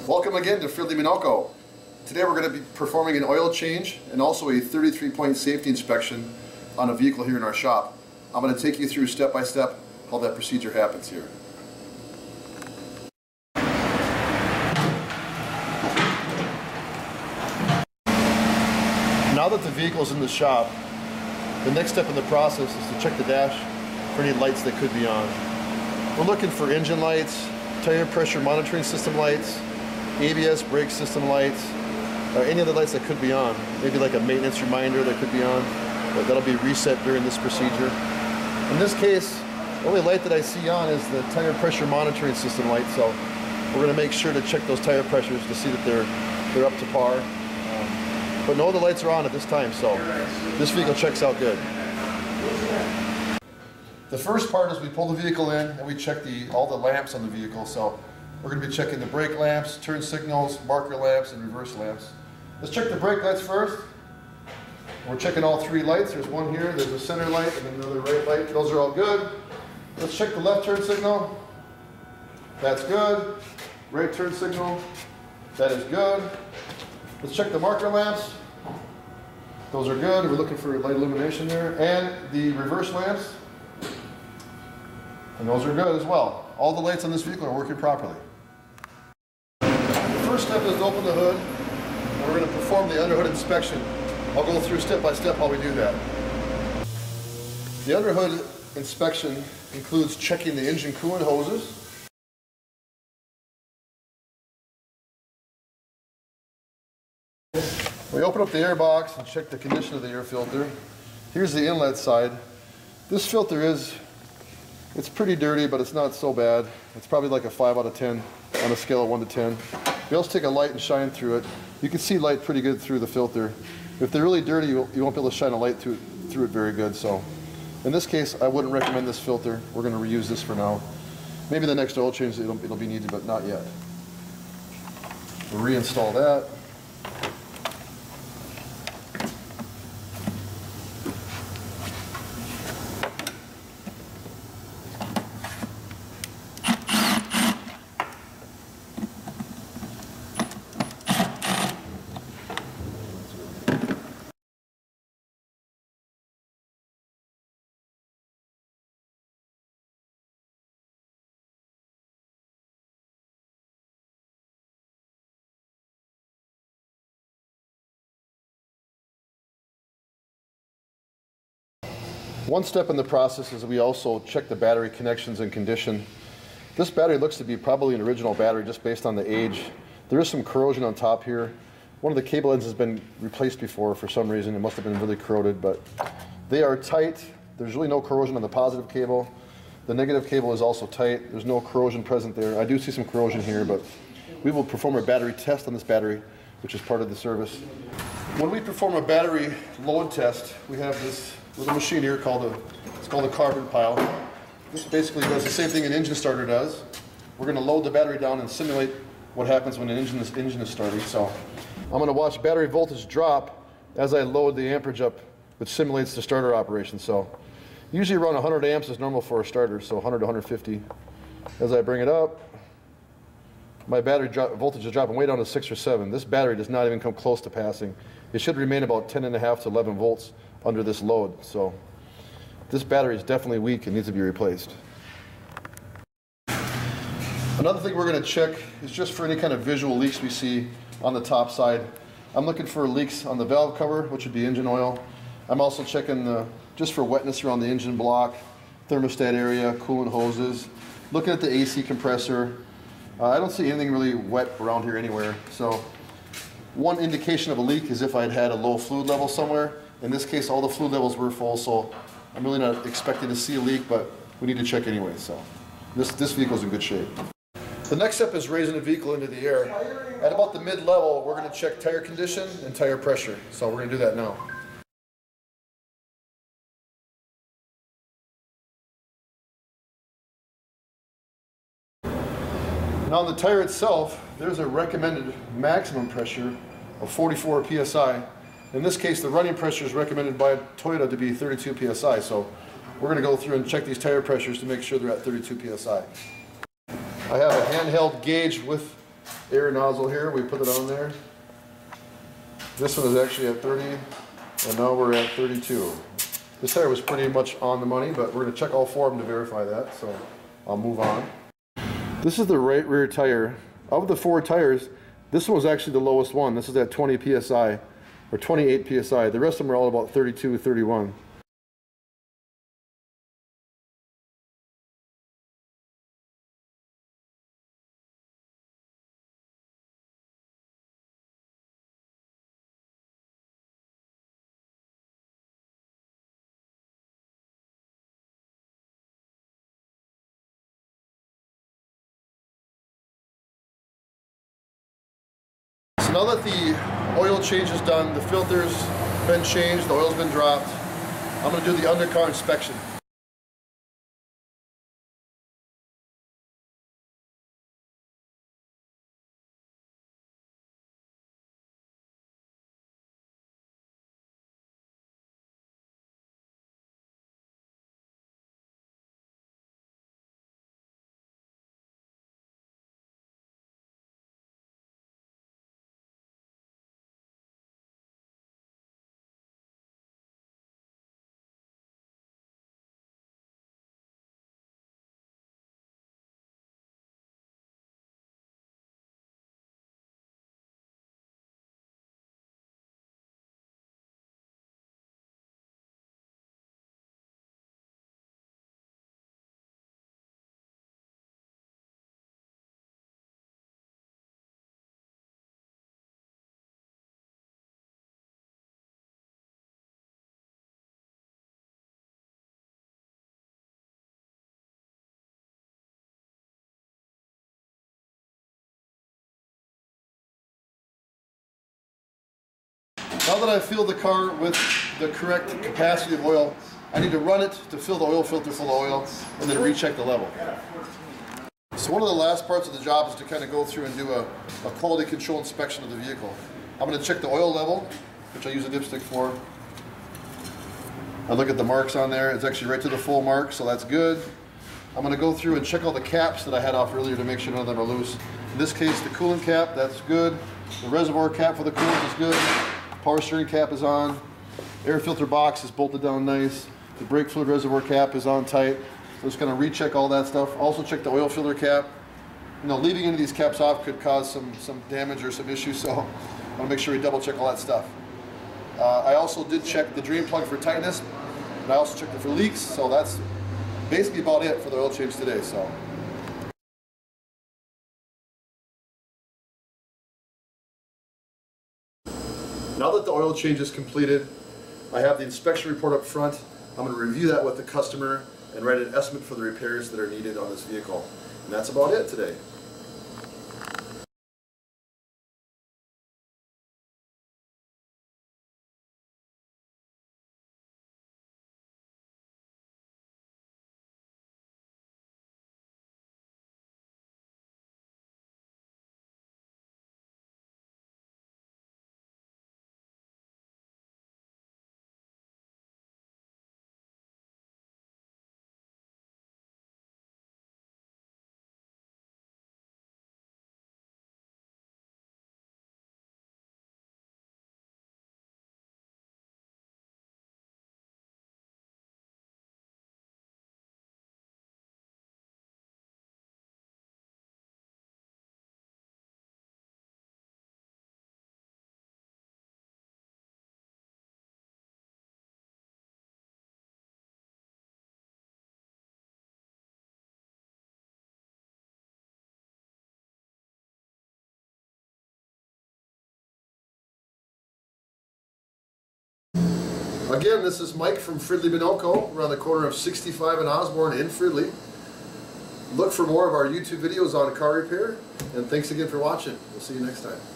Welcome again to FRIDLEY Minnocco. Today we're going to be performing an oil change and also a 33-point safety inspection on a vehicle here in our shop. I'm going to take you through step by step how that procedure happens here. Now that the vehicle is in the shop, the next step in the process is to check the dash for any lights that could be on. We're looking for engine lights, tire pressure monitoring system lights, ABS brake system lights, or any other lights that could be on. Maybe like a maintenance reminder that could be on, but that'll be reset during this procedure. In this case, the only light that I see on is the tire pressure monitoring system light, so we're going to make sure to check those tire pressures to see that they're up to par. But no other lights are on at this time, so this vehicle checks out good. The first part is we pull the vehicle in and we check all the lamps on the vehicle. So we're going to be checking the brake lamps, turn signals, marker lamps, and reverse lamps. Let's check the brake lights first. We're checking all three lights. There's one here, there's a center light, and another right light. Those are all good. Let's check the left turn signal. That's good. Right turn signal. That is good. Let's check the marker lamps. Those are good. We're looking for light illumination there. And the reverse lamps. And those are good as well. All the lights on this vehicle are working properly. The first step is to open the hood. And we're going to perform the underhood inspection. I'll go through step by step how we do that. The underhood inspection includes checking the engine coolant hoses. We open up the air box and check the condition of the air filter. Here's the inlet side. This filter it's pretty dirty, but it's not so bad. It's probably like a 5 out of 10 on a scale of 1 to 10. We also take a light and shine through it. You can see light pretty good through the filter. If they're really dirty, you won't be able to shine a light through it very good. So in this case, I wouldn't recommend this filter. We're going to reuse this for now. Maybe the next oil change it'll be needed, but not yet. We'll reinstall that. One step in the process is we also check the battery connections and condition. This battery looks to be probably an original battery just based on the age. There is some corrosion on top here. One of the cable ends has been replaced before for some reason. It must have been really corroded, but they are tight. There's really no corrosion on the positive cable. The negative cable is also tight. There's no corrosion present there. I do see some corrosion here, but we will perform a battery test on this battery, which is part of the service. When we perform a battery load test, we have this little machine here called a carbon pile. This basically does the same thing an engine starter does. We're going to load the battery down and simulate what happens when an engine is starting. So I'm going to watch battery voltage drop as I load the amperage up, which simulates the starter operation. So usually around 100 amps is normal for a starter, so 100 to 150. As I bring it up, my battery voltage is dropping way down to 6 or 7. This battery does not even come close to passing. It should remain about 10.5 to 11 volts under this load. So this battery is definitely weak and needs to be replaced. Another thing we're going to check is just for any kind of visual leaks we see on the top side. I'm looking for leaks on the valve cover, which would be engine oil. I'm also checking just for wetness around the engine block, thermostat area, coolant hoses, looking at the AC compressor. I don't see anything really wet around here anywhere. So one indication of a leak is if I'd had a low fluid level somewhere. In this case, all the fluid levels were full, so I'm really not expecting to see a leak, but we need to check anyway. So this vehicle's in good shape. The next step is raising the vehicle into the air. At about the mid-level, we're going to check tire condition and tire pressure. So we're going to do that now. Now on the tire itself, there's a recommended maximum pressure of 44 psi. In this case, the running pressure is recommended by Toyota to be 32 psi. So we're going to go through and check these tire pressures to make sure they're at 32 psi. I have a handheld gauge with air nozzle here, we put it on there. This one is actually at 30, and now we're at 32. This tire was pretty much on the money, but we're going to check all 4 of them to verify that, so I'll move on. This is the right rear tire. Of the 4 tires, this one was actually the lowest one. This is at 20 psi, or 28 psi. The rest of them are all about 32, 31. So now that the oil change is done, the filter's been changed, the oil's been dropped, I'm going to do the undercar inspection. Now that I've filled the car with the correct capacity of oil, I need to run it to fill the oil filter full of oil and then recheck the level. So one of the last parts of the job is to kind of go through and do a quality control inspection of the vehicle. I'm going to check the oil level, which I use a dipstick for. I look at the marks on there. It's actually right to the full mark, so that's good. I'm going to go through and check all the caps that I had off earlier to make sure none of them are loose. In this case, the coolant cap, that's good. The reservoir cap for the coolant is good. Power steering cap is on. Air filter box is bolted down nice. The brake fluid reservoir cap is on tight. So just going to recheck all that stuff. Also check the oil filter cap. You know, leaving any of these caps off could cause some damage or some issues, so I want to make sure we double check all that stuff. I also did check the drain plug for tightness, and I also checked it for leaks, so that's basically about it for the oil change today. So. Now that the oil change is completed, I have the inspection report up front. I'm going to review that with the customer and write an estimate for the repairs that are needed on this vehicle. And that's about it today. Again, this is Mike from FRIDLEY Minnocco. We're on the corner of 65 and Osborne in FRIDLEY. Look for more of our YouTube videos on car repair, and thanks again for watching. We'll see you next time.